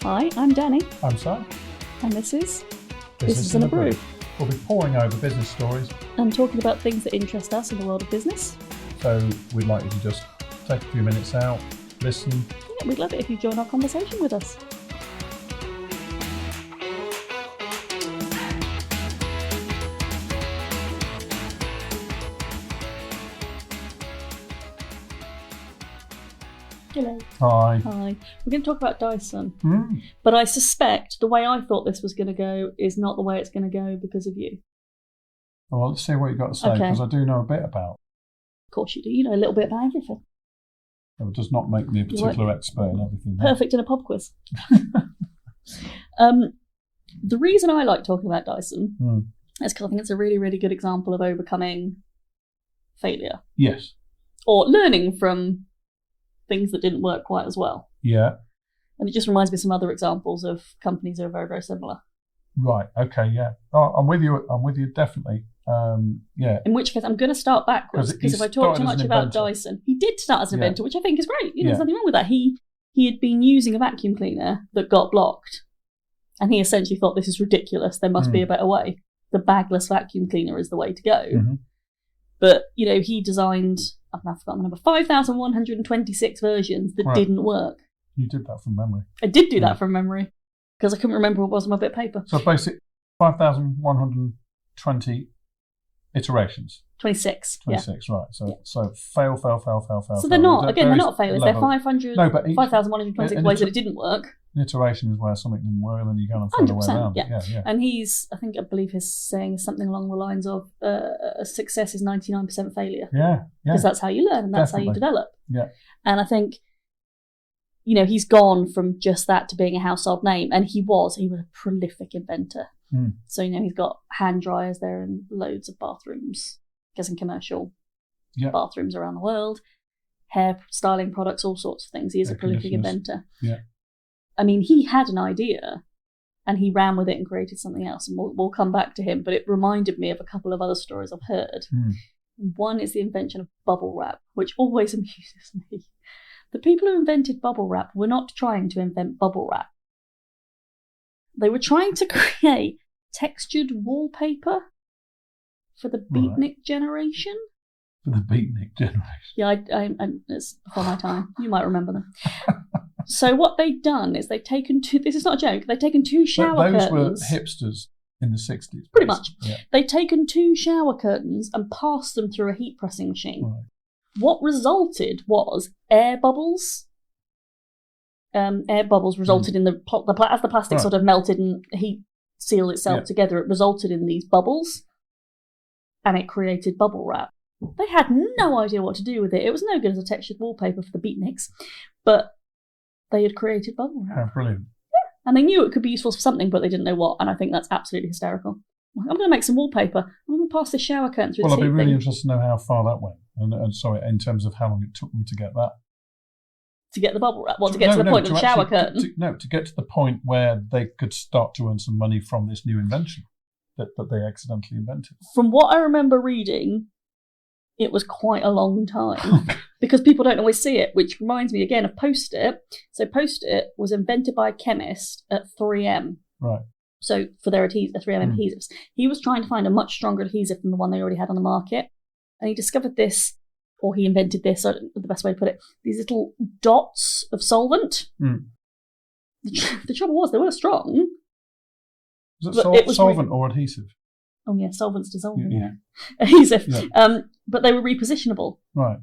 Hi, I'm Danny, I'm Sam. and this is Business in a Brew. We'll be poring over business stories, and talking about things that interest us in the world of business. so we'd like you to just take a few minutes out, listen. Yeah, we'd love it if you join our conversation with us. Hello. Hi. Hi. We're going to talk about Dyson, Mm. but I suspect the way I thought this was going to go is not the way it's going to go because of you. Well, let's see what you've got to say, Okay. because I do know a bit about Of course you do. You know a little bit about everything. it. It does not make me a particular expert in everything. Perfect in a pub quiz. The reason I like talking about Dyson is because I think it's a really, really good example of overcoming failure Yes. or learning from things that didn't work quite as well. Yeah. And it just reminds me of some other examples of companies that are very, very similar. Right. Okay. Yeah. Oh, I'm with you. I'm with you definitely. Yeah. In which case, I'm going to start backwards 'Cause because he if I talk too started as much an about inventor. Dyson, he did start as an Yeah. inventor, which I think is great. You know, Yeah. there's nothing wrong with that. He had been using a vacuum cleaner that got blocked, and he essentially thought, this is ridiculous. There must be a better way. The bagless vacuum cleaner is the way to go. Mhm. But, you know, he designed, I've now forgotten the number, 5,126 versions that Right. didn't work. You did that from memory. I did do Yeah. that from memory because I couldn't remember what was on my bit of paper. So basic 5,120 iterations. 26. 26, right. So fail. So they're not, again, they're not failures. They're 500, No, but 5,126 an ways that it didn't work. An iteration is where something didn't work and then you go and find a way 100%, around it. yeah. Yeah. And I believe his saying is something along the lines of success is 99% failure. Yeah. Because that's how you learn and that's how you Definitely. develop. Yeah. And I think, you know, he's gone from just that to being a household name. And he was a prolific inventor. Mm. So, you know, he's got hand dryers there in loads of bathrooms, because in commercial bathrooms around the world, hair styling products, all sorts of things. He is a Air prolific conditioners. inventor. Yeah. I mean, he had an idea and he ran with it and created something else. And we'll come back to him, but it reminded me of a couple of other stories I've heard. Mm. One is the invention of bubble wrap, which always amuses me. The people who invented bubble wrap were not trying to invent bubble wrap. They were trying to create textured wallpaper for the beatnik generation. For the beatnik generation. Yeah, it's before my time. You might remember them. So what they'd done is they'd taken this is not a joke, they'd taken two shower Those curtains. were hipsters in the 60s. Pretty much. Yeah. They'd taken two shower curtains and passed them through a heat pressing machine. Right. What resulted was air bubbles. Air bubbles resulted in as the plastic sort of melted and heat sealed itself together, it resulted in these bubbles and it created bubble wrap. They had no idea what to do with it. It was no good as a textured wallpaper for the beatniks, but they had created bubble wrap. Oh, brilliant. And they knew it could be useful for something, but they didn't know what. And I think that's absolutely hysterical. I'm going to make some wallpaper. I'm going to pass this shower curtain through Well, this I'd be heat really thing. interested to know how far that went. And sorry, in terms of how long it took them to get that. To get the bubble wrap? Well, to get to the point of the shower curtain? To get to the point where they could start to earn some money from this new invention that they accidentally invented. From what I remember reading, it was quite a long time. Because people don't always see it, which reminds me again of Post-it. So Post-it was invented by a chemist at 3M. Right. So for their 3M adhesives. He was trying to find a much stronger adhesive than the one they already had on the market. And he discovered this, or he invented this, I don't know the best way to put it, these little dots of solvent. Mm. The trouble was, they were strong. Was But it it was solvent or adhesive? Oh yeah, solvent's dissolving. Yeah. Adhesive. Yeah. But they were repositionable. Right.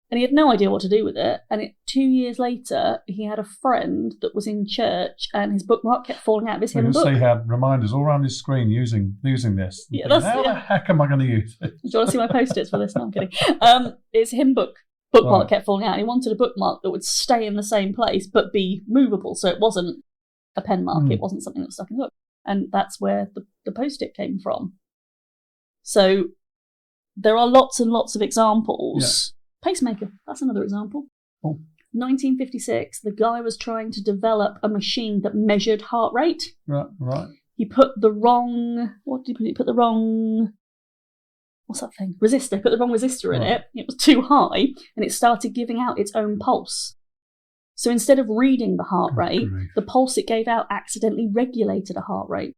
And he had no idea what to do with it. And 2 years later, he had a friend that was in church and his bookmark kept falling out of his hymn book. So he had reminders all around his screen using this. Yeah, How the heck am I going to use it? Do you want to see my Post-its for this? No, I'm kidding. His hymn bookmark kept falling out. And he wanted a bookmark that would stay in the same place but be movable. So it wasn't a pen mark. It wasn't something that was stuck in the book. And that's where the Post-it came from. So there are lots and lots of examples. Yeah. Pacemaker, that's another example. Oh. 1956, the guy was trying to develop a machine that measured heart rate. Right. He put the wrong, what did he put? He put the wrong, what's that thing? Resistor. He put the wrong resistor in it. It was too high and it started giving out its own pulse. So instead of reading the heart rate, grief. the pulse it gave out accidentally regulated a heart rate.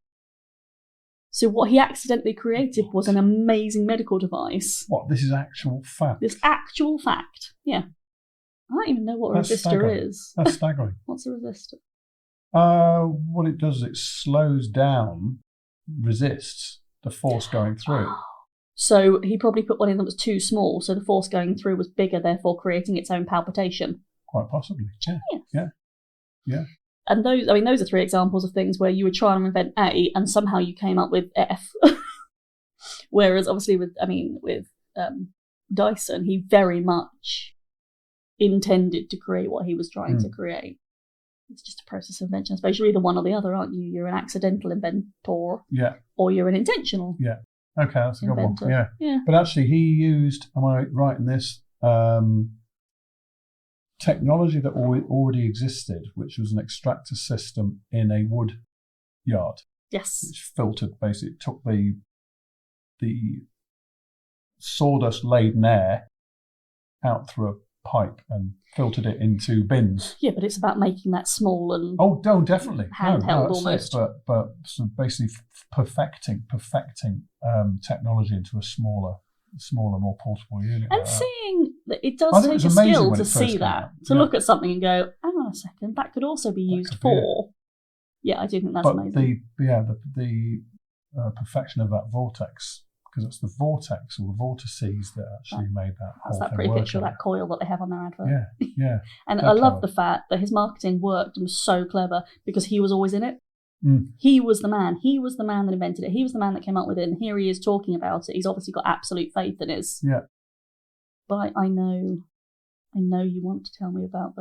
So what he accidentally created was an amazing medical device. What? This is actual fact? This actual fact. Yeah. I don't even know what a resistor staggering. is. That's staggering. What's a resistor? What it does is it slows down, resists the force going through. So he probably put one in that was too small, so the force going through was bigger, therefore creating its own palpitation. Quite possibly. Yeah. And those are 3 examples of things where you were trying to invent A and somehow you came up with F. Whereas obviously with Dyson, he very much intended to create what he was trying to create. It's just a process of invention. I suppose you're either one or the other, aren't you? You're an accidental inventor, or you're an intentional. Yeah. Okay, that's a good inventor. one. Yeah. But actually, he used. Am I right in this? Technology that already existed, which was an extractor system in a wood yard. Yes. Which filtered, basically, took the sawdust laden air out through a pipe and filtered it into bins. Yeah, but it's about making that small and definitely handheld almost. But so basically perfecting technology into a smaller, more portable unit. And seeing that it does take a skill to see that, to look at something and go, hang on a second, that could also be used for. Yeah, I do think that's amazing. The perfection of that vortex, because it's the vortex or the vortices that actually made that. That's that pretty picture of that coil that they have on their advert. Yeah. And I love the fact that his marketing worked and was so clever because he was always in it. He was the man. He was the man that invented it. He was the man that came up with it. And here he is talking about it. He's obviously got absolute faith in his. Yeah. But I know you want to tell me about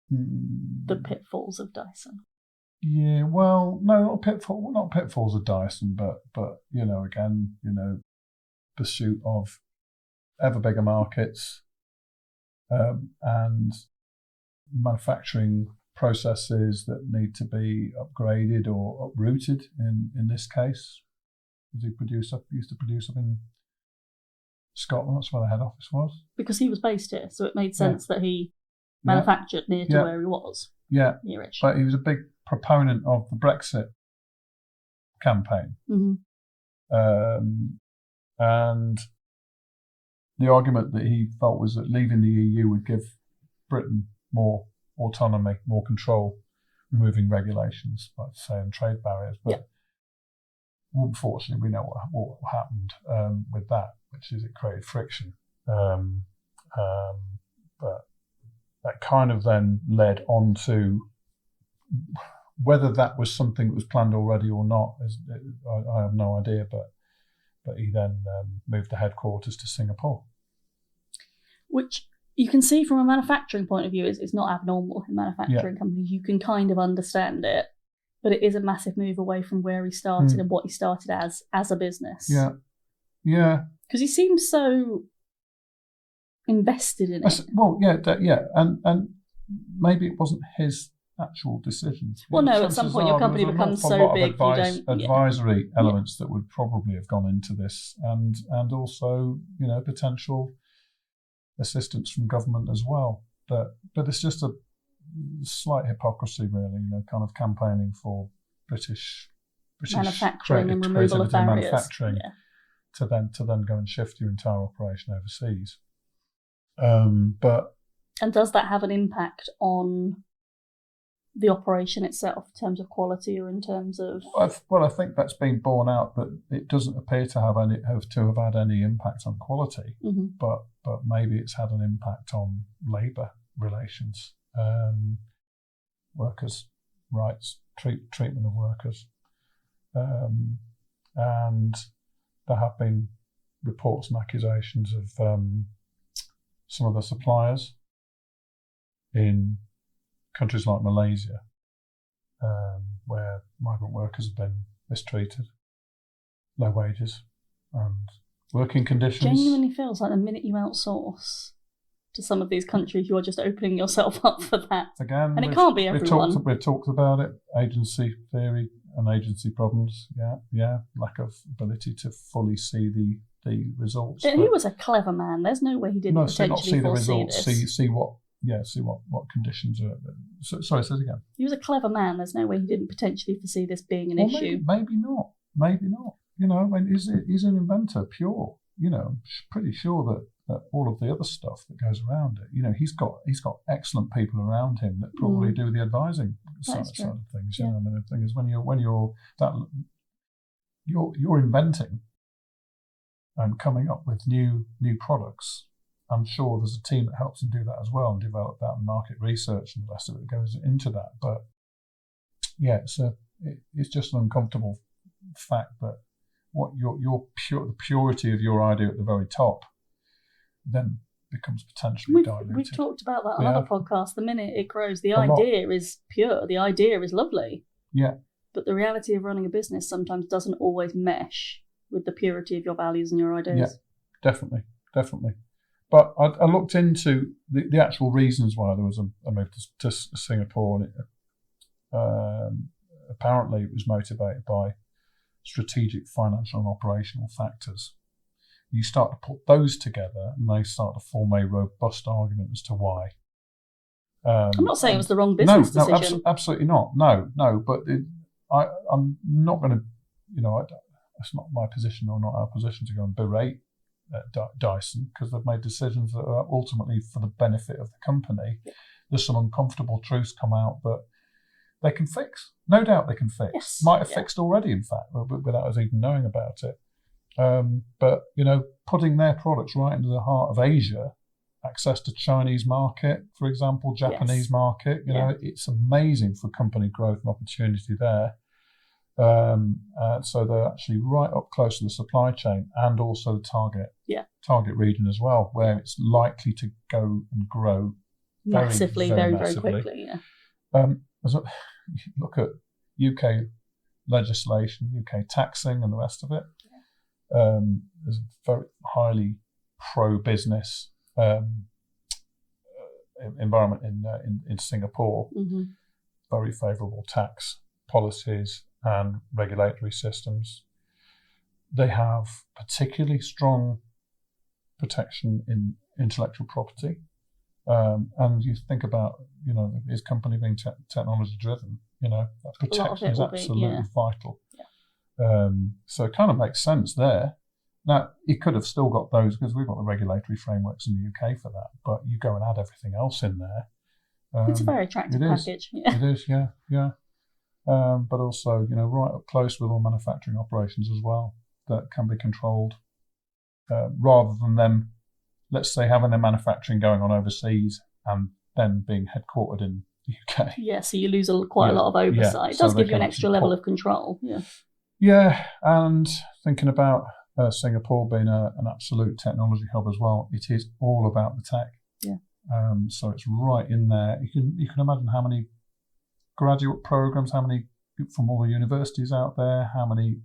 the pitfalls of Dyson. Yeah, well, no, not pitfalls of Dyson, but again, pursuit of ever bigger markets, and manufacturing processes that need to be upgraded or uprooted. In this case, he used to produce up in Scotland. That's where the head office was. Because he was based here, so it made sense that he manufactured near to where he was. Yeah, near-ish. But he was a big proponent of the Brexit campaign. And the argument that he felt was that leaving the EU would give Britain more autonomy, more control, removing regulations, like say, and trade barriers. But unfortunately, we know what happened with that, which is it created friction. But that kind of then led on to whether that was something that was planned already or not. I have no idea, but he then moved the headquarters to Singapore. Which you can see from a manufacturing point of view is not abnormal in manufacturing companies. You can kind of understand it, but it is a massive move away from where he started and what he started as a business. Yeah. Because he seems so invested in it. Well, and maybe it wasn't his actual decision. Well, no, at some point your company becomes so big, you don't... Advisory elements that would probably have gone into this, and also, potential assistance from government as well. But it's just a slight hypocrisy, really, kind of campaigning for British manufacturing and removal of barriers. Manufacturing to then go and shift your entire operation overseas. And does that have an impact on the operation itself in terms of quality or in terms of? Well, I think that's been borne out that it doesn't appear to have had any impact on quality, but maybe it's had an impact on labour relations, workers' rights, treatment of workers, and there have been reports and accusations of some of the suppliers in countries like Malaysia, where migrant workers have been mistreated, low wages and working conditions. Genuinely feels like the minute you outsource to some of these countries, you are just opening yourself up for that. Again, and it can't be everyone. We've talked about it, agency theory and agency problems. Yeah, lack of ability to fully see the results. He was a clever man. There's no way he didn't potentially not see the results. This. See what see what conditions are. Sorry, say it again. He was a clever man. There's no way he didn't potentially foresee this being an issue. Maybe not. Maybe not. You know, I mean, he's an inventor, pure. You know, I'm pretty sure that all of the other stuff that goes around it. You know, he's got excellent people around him that probably do the advising side of things. You know, I mean, the thing is, when you're inventing and coming up with new products, I'm sure there's a team that helps them do that as well and develop that and market research and the rest of it that goes into that. But yeah, it's just an uncomfortable fact that the purity of your idea at the very top then becomes potentially diluted. We've talked about that on other podcasts. The minute it grows, the idea is pure. The idea is lovely. Yeah. But the reality of running a business sometimes doesn't always mesh with the purity of your values and your ideas. Yeah, definitely. But I looked into the actual reasons why there was a move to Singapore, and apparently it was motivated by strategic, financial and operational factors. You start to put those together and they start to form a robust argument as to why. I'm not saying it was the wrong business decision. No, absolutely not. No, but I'm not going to, it's not my position or not our position to go and berate Dyson, because they've made decisions that are ultimately for the benefit of the company. Yeah. There's some uncomfortable truths come out that they can fix. No doubt they can fix. Yes. Might have fixed already, in fact, without us even knowing about it. But, putting their products right into the heart of Asia, access to Chinese market, for example, Japanese market, it's amazing for company growth and opportunity there. So they're actually right up close to the supply chain and also the target region as well, where it's likely to go and grow massively, very quickly. Yeah. Look at UK legislation, UK taxing, and the rest of it. There's a very highly pro-business environment in Singapore. Mm-hmm. Very favourable tax policies and regulatory systems. They have particularly strong protection in intellectual property. And you think about, his company being technology driven, that protection is absolutely vital. Yeah. So it kind of makes sense there. Now, it could have still got those, because we've got the regulatory frameworks in the UK for that, but you go and add everything else in there. It's a very attractive package. Yeah. It is, yeah. But also, right up close with all manufacturing operations as well, that can be controlled, rather than them, let's say, having their manufacturing going on overseas and then being headquartered in the UK. Yeah, so you lose quite a lot of oversight. Yeah. It does give you an extra level of control. Yeah. Yeah, and thinking about Singapore being an absolute technology hub as well, it is all about the tech. Yeah. So it's right in there. You can imagine how many graduate programs, how many from all the universities out there, how many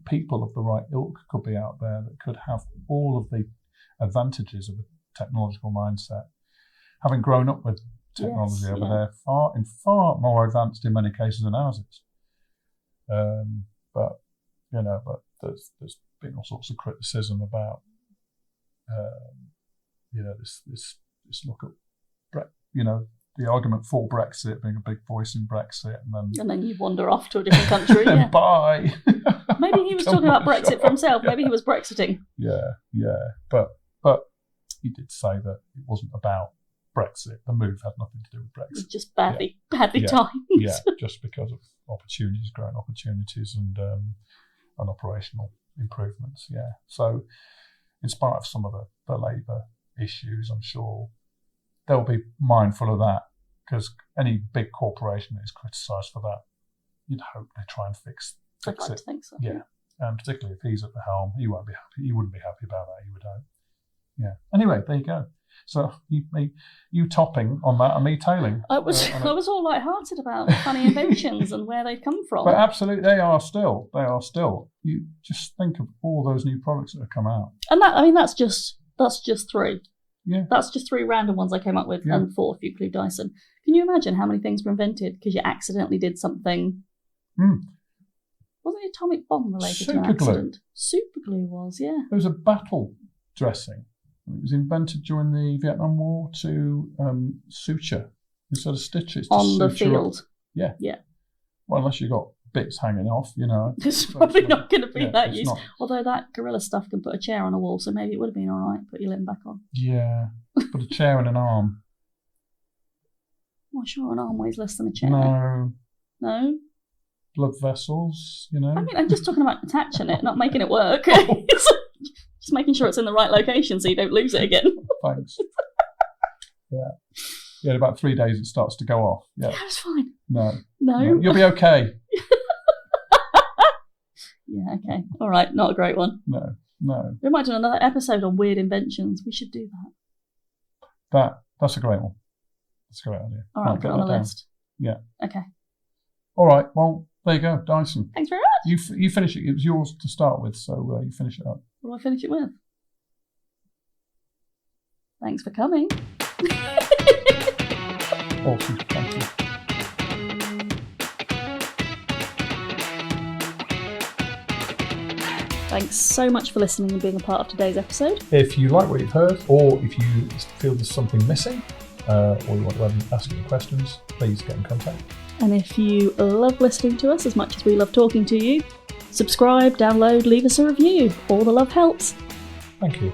people of the right ilk could be out there that could have all of the advantages of a technological mindset. Having grown up with technology over there, far more advanced in many cases than ours is. But there's been all sorts of criticism about this look at the argument for Brexit, being a big voice in Brexit, and then you wander off to a different country. And bye. Maybe he was talking about Brexit for himself. Maybe he was Brexiting. Yeah. But he did say that it wasn't about Brexit. The move had nothing to do with Brexit. It was just badly timed. Yeah, just because of growing opportunities and operational improvements. Yeah. So, in spite of some of the labour issues, I'm sure they'll be mindful of that, because any big corporation that is criticised for that, you'd hope they try and fix I'd like to think so. Yeah, and particularly if he's at the helm, he won't be happy. He wouldn't be happy about that, you would hope. Yeah. Anyway, there you go. So you topping on that and me tailing. I was all light-hearted about funny inventions and where they'd come from. But absolutely, they are still. You just think of all those new products that have come out. And that's just three. Yeah. That's just three random ones I came up with, and four if you include Dyson. Can you imagine how many things were invented because you accidentally did something? Wasn't it atomic bomb related to an accident? Super glue was, yeah. There was a battle dressing It was invented during the Vietnam War to suture instead of stitch. It's to On the suture field. up. Yeah. Yeah. Well, unless you've got bits hanging off, you know. It's probably not going to be that it's use. not. Although that gorilla stuff can put a chair on a wall, so maybe it would have been all right. Put your limb back on. Yeah. Put a chair and an arm. Well, sure, an arm weighs less than a chair. No. No? Blood vessels, you know. I mean, I'm just talking about attaching it, not making it work. Just making sure it's in the right location so you don't lose it again. Thanks. Yeah. Yeah, in about 3 days it starts to go off. Yeah. That's fine. No. No. You'll be okay. Yeah, okay. All right, not a great one. No. We might do another episode on weird inventions. We should do that. That's a great one. That's a great idea. All right, put it on the list. Yeah. Okay. All right, well, there you go, Dyson. Thanks very much. You finish it. It was yours to start with, so you finish it up. What do I finish it with? Thanks for coming. Awesome, thank you. Thanks so much for listening and being a part of today's episode. If you like what you've heard, or if you feel there's something missing, or you want to ask any questions, please get in contact. And if you love listening to us as much as we love talking to you, subscribe, download, leave us a review. All the love helps. Thank you.